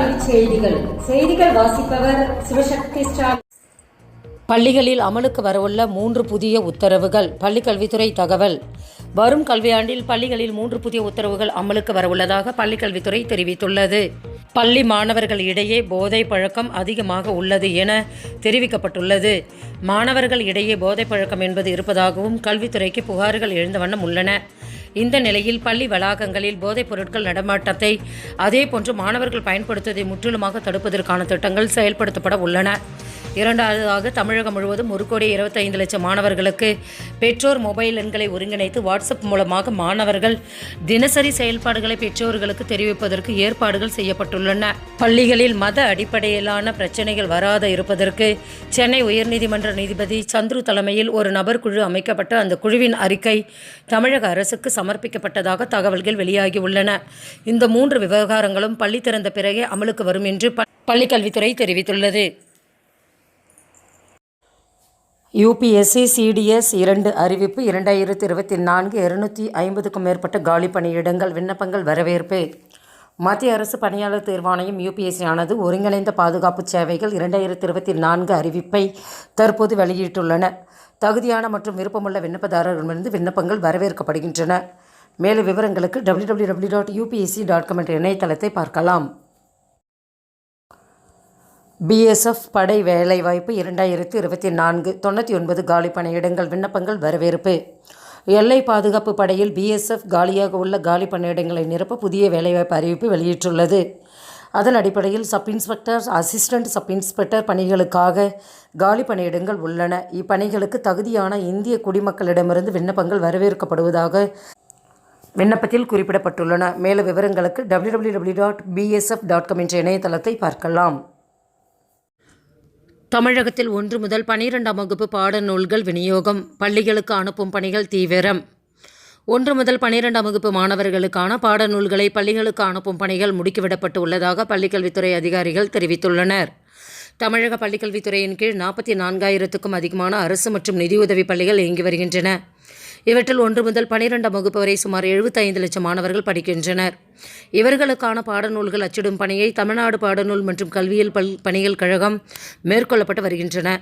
பள்ளி செய்திகள். செய்திகள் வாசிப்பவர் சிவசக்தி ஸ்டாலின். பள்ளிகளில் அமலுக்கு வரவுள்ள 3 புதிய உத்தரவுகள். பள்ளிக்கல்வித்துறை தகவல். வரும் கல்வியாண்டில் பள்ளிகளில் 3 புதிய உத்தரவுகள் அமலுக்கு வரவுள்ளதாக பள்ளிக்கல்வித்துறை தெரிவித்துள்ளது. பள்ளி மாணவர்கள் இடையே போதை பழக்கம் அதிகமாக உள்ளது என தெரிவிக்கப்பட்டுள்ளது. மாணவர்கள் இடையே போதை பழக்கம் என்பது இருப்பதாகவும் கல்வித்துறைக்கு புகார்கள் எழுந்த வண்ணம் உள்ளன. இந்த நிலையில் பள்ளி வளாகங்களில் போதைப் பொருட்கள் நடமாட்டத்தை அதேபோன்று மாணவர்கள் பயன்படுத்துவதை முற்றிலுமாக தடுப்பதற்கான திட்டங்கள் செயல்படுத்தப்பட உள்ளன. இரண்டாவதாக, தமிழகம் முழுவதும் 1,25,00,000 மாணவர்களுக்கு பெற்றோர் மொபைல் எண்களை ஒருங்கிணைத்து வாட்ஸ்அப் மூலமாக மாணவர்கள் தினசரி செயல்பாடுகளை பெற்றோர்களுக்கு தெரிவிப்பதற்கு ஏற்பாடுகள் செய்யப்பட்டுள்ளன. பள்ளிகளில் மத அடிப்படையிலான பிரச்சனைகள் வராத இருப்பதற்கு சென்னை உயர்நீதிமன்ற நீதிபதி சந்துரு தலைமையில் ஒரு நபர் குழு அமைக்கப்பட்டு அந்த குழுவின் அறிக்கை தமிழக அரசுக்கு சமர்ப்பிக்கப்பட்டதாக தகவல்கள் வெளியாகியுள்ளன. இந்த 3 விவகாரங்களும் பள்ளி திறந்த பிறகே அமலுக்கு வரும் என்று பள்ளிக்கல்வித்துறை தெரிவித்துள்ளது. UPSC CDS 2 அறிவிப்பு. 2024 250க்கும் மேற்பட்ட காலி பணியிடங்கள். விண்ணப்பங்கள் வரவேற்பு. மத்திய அரசு பணியாளர் தேர்வாணையம் UPSC ஆனது ஒருங்கிணைந்த பாதுகாப்பு சேவைகள் 2024 அறிவிப்பை தற்போது வெளியிட்டுள்ளன. தகுதியான மற்றும் விருப்பமுள்ள விண்ணப்பதாரர்களிடமிருந்து விண்ணப்பங்கள் வரவேற்கப்படுகின்றன. மேலும் விவரங்களுக்கு www.upsc.com என்ற இணையதளத்தை பார்க்கலாம். BSF படை வேலைவாய்ப்பு 2024 99 காலி பணியிடங்கள். விண்ணப்பங்கள் வரவேற்பு. எல்லை பாதுகாப்பு படையில் BSF காலியாக உள்ள காலி பணியிடங்களை நிரப்ப புதிய வேலைவாய்ப்பு அறிவிப்பு வெளியிட்டுள்ளது. அதன் அடிப்படையில் sub inspector, assistant sub inspector பணிகளுக்காக காலி பணியிடங்கள் உள்ளன. இப்பணிகளுக்கு தகுதியான இந்திய குடிமக்களிடமிருந்து விண்ணப்பங்கள் வரவேற்கப்படுவதாக விண்ணப்பத்தில் குறிப்பிடப்பட்டுள்ளன. மேலும் விவரங்களுக்கு www.bsf.com என்ற இணையதளத்தை பார்க்கலாம். தமிழகத்தில் 1 முதல் 12ஆம் வகுப்பு பாடநூல்கள் விநியோகம். பள்ளிகளுக்கு அனுப்பும் பணிகள் தீவிரம். 1 முதல் 12ஆம் வகுப்பு மாணவர்களுக்கான பாடநூல்களை பள்ளிகளுக்கு அனுப்பும் பணிகள் முடுக்கிவிடப்பட்டு உள்ளதாக பள்ளிக்கல்வித்துறை அதிகாரிகள் தெரிவித்துள்ளனர். தமிழக பள்ளிக்கல்வித்துறையின் கீழ் 44,000க்கும் அதிகமான அரசு மற்றும் நிதியுதவி பள்ளிகள் இயங்கி வருகின்றன. இவற்றில் 1 முதல் 12ஆம் வகுப்பு வரை சுமார் 75 லட்சம் மாணவர்கள் படிக்கின்றனர். இவர்களுக்கான பாடநூல்கள் அச்சிடும் பணியை தமிழ்நாடு பாடநூல் மற்றும் கல்வியியல் பணிகள் கழகம் மேற்கொள்ளப்பட்டு வருகின்றன.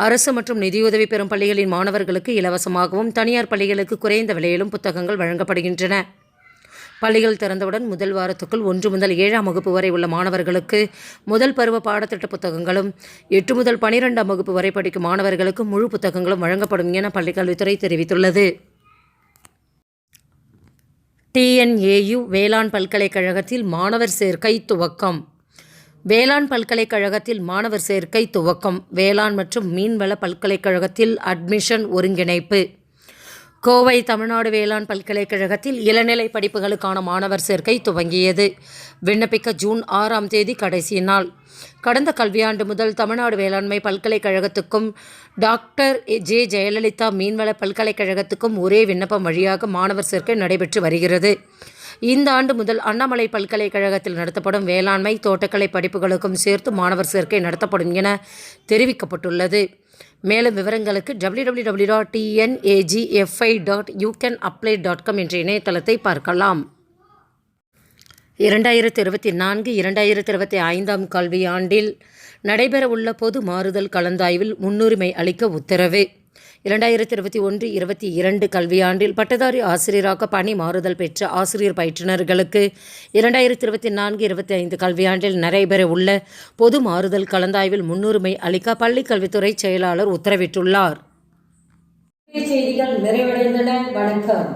அரசு மற்றும் நிதியுதவி பெறும் பள்ளிகளின் மாணவர்களுக்கு இலவசமாகவும், தனியார் பள்ளிகளுக்கு குறைந்த விலையிலும் புத்தகங்கள் வழங்கப்படுகின்றன. பள்ளிகள் திறந்தவுடன் முதல் வாரத்துக்குள் 1 முதல் 7ஆம் வகுப்பு வரை உள்ள மாணவர்களுக்கு முதல் பருவ பாடத்திட்ட புத்தகங்களும், 8 முதல் 12ஆம் வகுப்பு வரை படிக்கும் மாணவர்களுக்கு முழு புத்தகங்களும் வழங்கப்படும் என பள்ளிக்கல்வித்துறை தெரிவித்துள்ளது. TNAU வேளாண் பல்கலைக்கழகத்தில் மாணவர் சேர்க்கை துவக்கம். வேளாண் பல்கலைக்கழகத்தில் மாணவர் சேர்க்கை துவக்கம். வேளாண் மற்றும் மீன்வள பல்கலைக்கழகத்தில் அட்மிஷன் ஒருங்கிணைப்பு. கோவை தமிழ்நாடு வேளாண் பல்கலைக்கழகத்தில் இளநிலை படிப்புகளுக்கான மாணவர் சேர்க்கை துவங்கியது. விண்ணப்பிக்க ஜூன் 6ஆம் தேதி கடைசி நாள். கடந்த கல்வியாண்டு முதல் தமிழ்நாடு வேளாண்மை பல்கலைக்கழகத்துக்கும் டாக்டர் ஜே ஜெயலலிதா மீன்வள பல்கலைக்கழகத்துக்கும் ஒரே விண்ணப்பம் வழியாக மாணவர் சேர்க்கை நடைபெற்று வருகிறது. இந்த ஆண்டு முதல் அண்ணாமலை பல்கலைக்கழகத்தில் நடத்தப்படும் வேளாண்மை, தோட்டக்கலை படிப்புகளுக்கும் சேர்த்து மாணவர் சேர்க்கை நடத்தப்படும் என தெரிவிக்கப்பட்டுள்ளது. மேலும் விவரங்களுக்கு www.tnagfi.youcanapply.com என்ற இணையதளத்தை பார்க்கலாம். 2024-2025 கல்வியாண்டில் நடைபெறவுள்ள பொது மாறுதல் கலந்தாய்வில் முன்னுரிமை அளிக்க உத்தரவு. 2021-22 கல்வியாண்டில் பட்டதாரி ஆசிரியராக பணி மாறுதல் பெற்ற ஆசிரியர் பயிற்றுனர்களுக்கு 2024-25 கல்வியாண்டில் நடைபெறவுள்ள பொது மாறுதல் கலந்தாய்வில் முன்னுரிமை அளிக்க பள்ளிக் கல்வித்துறை செயலாளர் உத்தரவிட்டுள்ளார். செய்திகள் நிறைவடைந்தன. வணக்கம்.